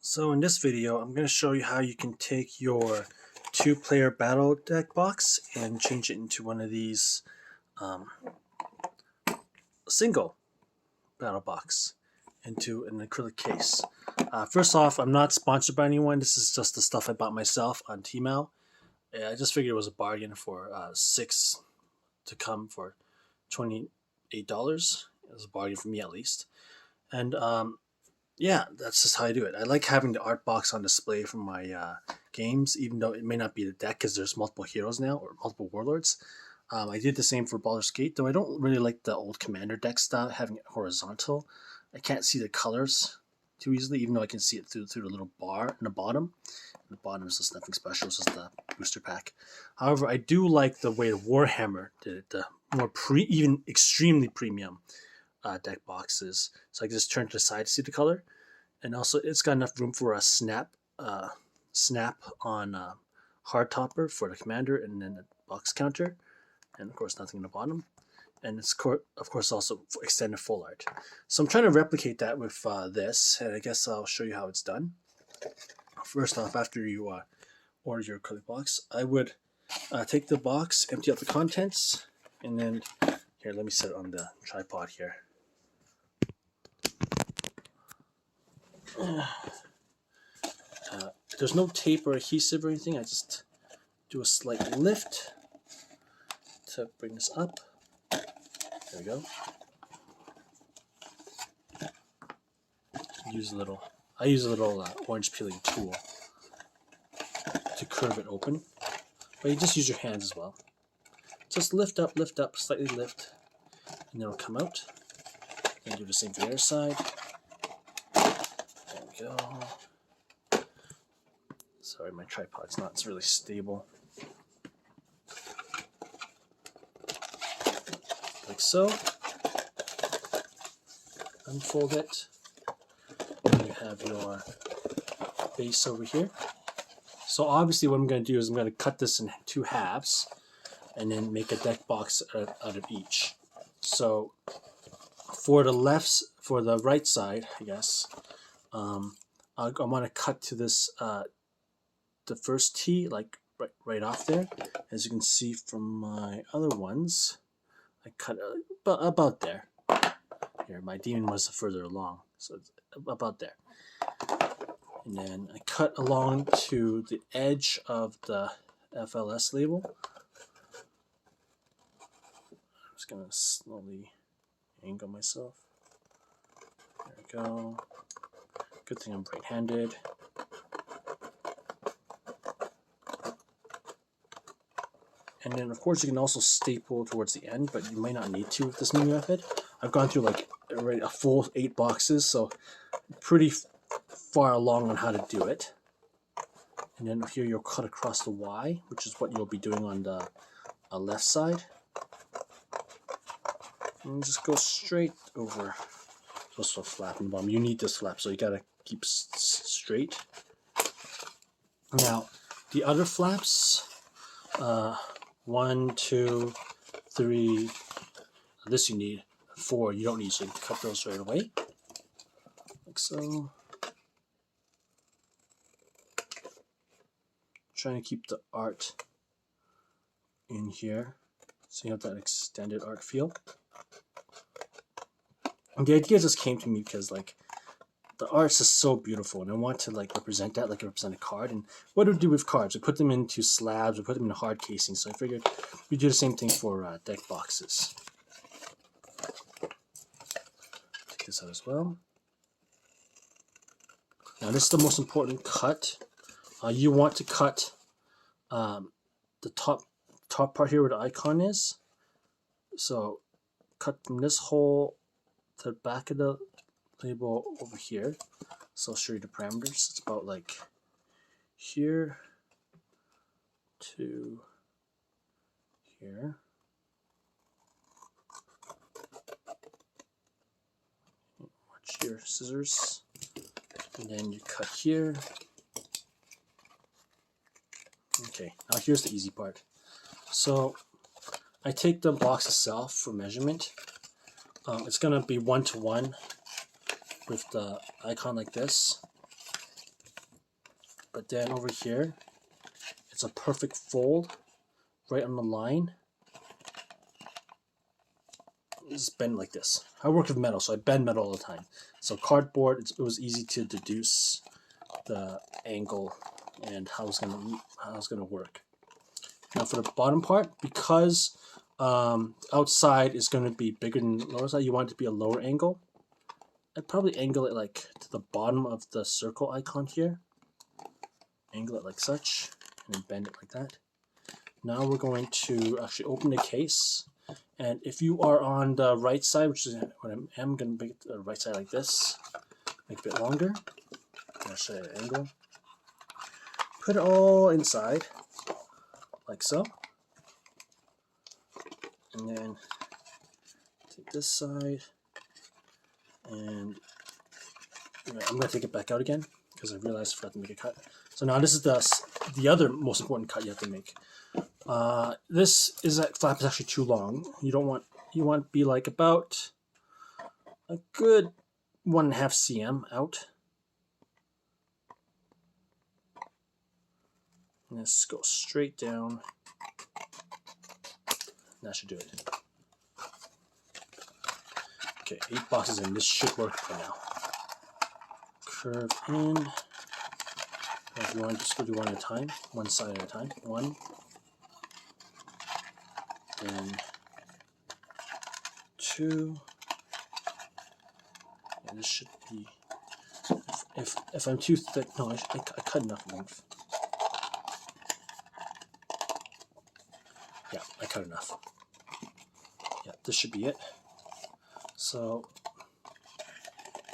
So in this video, I'm going to show you how you can take your two-player battle deck box and change it into one of these single battle box into an acrylic case. First off, I'm not sponsored by anyone. This is just the stuff I bought myself on Tmall. I just figured it was a bargain for 6 to come for $28. It was a bargain for me at least. And yeah, that's just how I do it. I like having the art box on display for my games, even though it may not be the deck because there's multiple heroes now or multiple warlords. I did the same for Baldur's Gate, though I don't really like the old commander deck style, having it horizontal. I can't see the colors too easily, even though I can see it through the little bar in the bottom. The bottom is just nothing special, it's just the booster pack. However, I do like the way Warhammer did it, the more even extremely premium deck boxes. So I can just turn to the side to see the color, and also it's got enough room for a snap on hard topper for the commander, and then the box counter, and of course nothing in the bottom. And it's of course also extended full art. So I'm trying to replicate that with this, and I guess I'll show you how it's done. First off, after you order your acrylic box, I would take the box, empty out the contents, and then here, let me set it on the tripod here. There's no tape or adhesive or anything. I just do a slight lift to bring this up. There we go. I use a little orange peeling tool to curve it open, but you just use your hands as well. Just lift up, slightly lift, and then it'll come out. And do the same for the other side. There we go. Sorry, my tripod's not really stable. Like so. Unfold it. And you have your base over here. So obviously what I'm going to do is I'm going to cut this in 2 halves and then make a deck box out of each. So for the right side, I guess, I want to cut to this the first T, like right off there. As you can see from my other ones, I cut about there. Here, my demon was further along, so it's about there. And then I cut along to the edge of the FLS label. I'm just gonna slowly angle myself. There we go. Good thing I'm right-handed. And then, of course, you can also staple towards the end, but you might not need to with this new method. I've gone through like already a full 8 boxes, so pretty far along on how to do it. And then here you'll cut across the Y, which is what you'll be doing on the left side. And just go straight over. Just a flap in the bottom. You need this flap, so you gotta keep straight. Now, the other flaps, 1, 2, 3. This you need 4. You don't need, so you can cut those right away, like so. Trying to keep the art in here, so you have that extended art feel. And the idea just came to me because like the art's is so beautiful, and I want to like represent that, like represent a card. And what do we do with cards? We put them into slabs, we put them in a hard casing. So I figured we do the same thing for deck boxes. Take this out as well. Now this is the most important cut. You want to cut the top part here where the icon is. So cut from this hole to the back of the label over here. So I'll show you the parameters. It's about like here to here. Watch your scissors. And then you cut here. Okay, now here's the easy part. So I take the box itself for measurement. It's going to be 1-to-1 with the icon like this. but then over here, it's a perfect fold right on the line. Just bend like this. I work with metal, so I bend metal all the time. So cardboard, it was easy to deduce the angle and how it's gonna work. Now for the bottom part, because outside is going to be bigger than the lower side, you want it to be a lower angle. I'd probably angle it like to the bottom of the circle icon here. Angle it like such, and then bend it like that. Now we're going to actually open the case. And if you are on the right side, which is what I am going to make the right side like this, make it a bit longer. I'll show you the angle. Put it all inside, like so. And then take this side, and I'm going to take it back out again because I realized I forgot to make a cut. So now this is the other most important cut you have to make. This flap is actually too long. You want to be like about a good 1.5 cm out. And this goes straight down. That should do it. Okay, 8 boxes in. This should work for now. Curve in. If you want to just go do one at a time, one side at a time. 1. Then 2. Yeah, this should be. If I'm too thick, no, I cut enough length. Yeah, I cut enough. Yeah, this should be it. So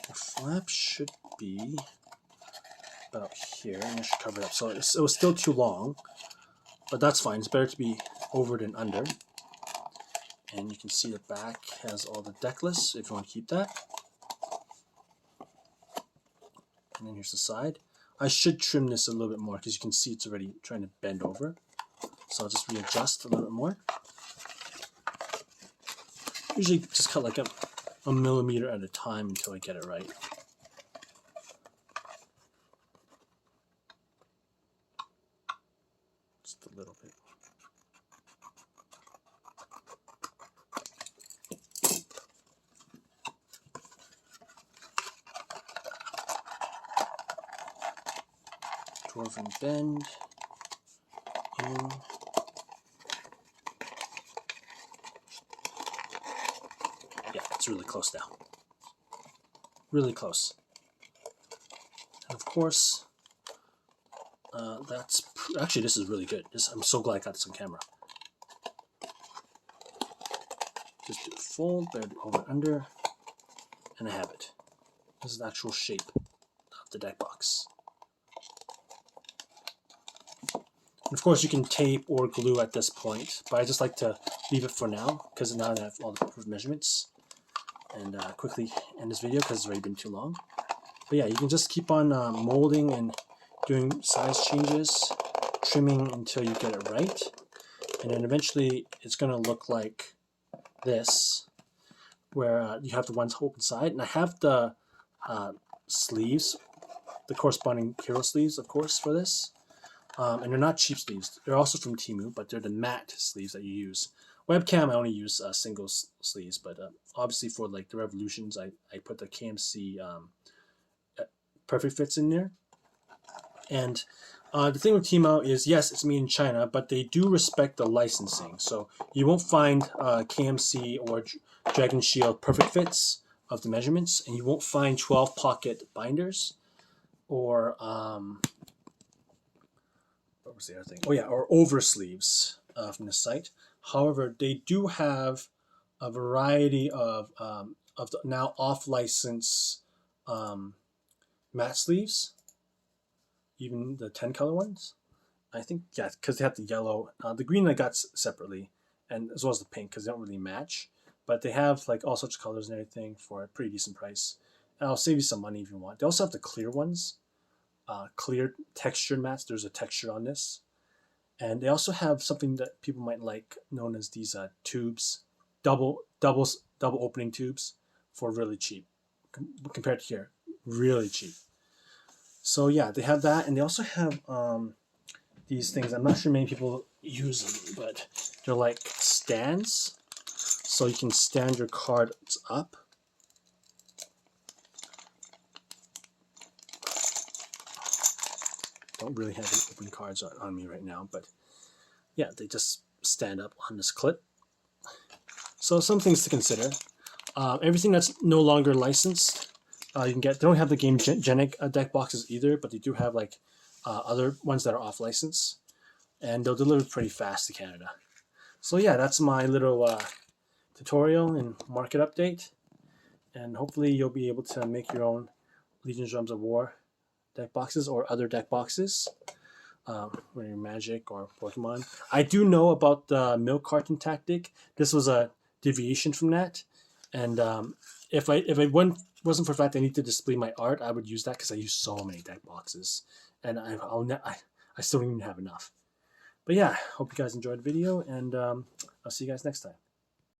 the flap should be about here, and I should cover it up. So it was still too long, but that's fine. It's better to be over than under. And you can see the back has all the deck lists if you want to keep that. And then here's the side. I should trim this a little bit more because you can see it's already trying to bend over. So I'll just readjust a little bit more. Usually just cut like a millimeter at a time until I get it right. Just a little bit. Dwarven bend in. Yeah, it's really close now. Really close. And of course, actually this is really good. I'm so glad I got this on camera. Just do a fold, bend over and under, and I have it. This is the actual shape of the deck box. And of course you can tape or glue at this point, but I just like to leave it for now because now I have all the proof measurements. And quickly end this video because it's already been too long. But yeah, you can just keep on molding and doing size changes, trimming until you get it right. And then eventually it's going to look like this, where you have the ones open side. And I have the sleeves, the corresponding hero sleeves, of course, for this. And they're not cheap sleeves. They're also from Temu, but they're the matte sleeves that you use. Webcam, I only use single sleeves, but obviously for like the Revolutions, I put the KMC Perfect Fits in there. And the thing with Temu is, yes, it's made in China, but they do respect the licensing. So you won't find KMC or Dragon Shield Perfect Fits of the measurements, and you won't find 12 pocket binders or what was the other thing? Oh yeah, or over sleeves from the site. However, they do have a variety of the now off-license matte sleeves, even the 10 color ones. I think, yeah, because they have the yellow. The green I got separately, and as well as the pink because they don't really match. But they have like all sorts of colors and everything for a pretty decent price. And I'll save you some money if you want. They also have the clear ones, clear textured mats. There's a texture on this. And they also have something that people might like, known as these tubes, double opening tubes, for really cheap. Compared to here, really cheap. So yeah, they have that, and they also have these things. I'm not sure many people use them, but they're like stands, so you can stand your cards up. Don't really have any open cards on me right now, but yeah, they just stand up on this clip. So some things to consider. Everything that's no longer licensed, you can get. They don't have the Game Genic deck boxes either, but they do have like other ones that are off license, and they'll deliver pretty fast to Canada. So yeah, that's my little tutorial and market update, and hopefully you'll be able to make your own Legions Drums of War deck boxes or other deck boxes. When you're Magic or Pokemon. I do know about the milk carton tactic. This was a deviation from that, and if it wasn't for the fact I need to display my art, I would use that because I use so many deck boxes, and I still don't even have enough. But yeah, hope you guys enjoyed the video, and I'll see you guys next time.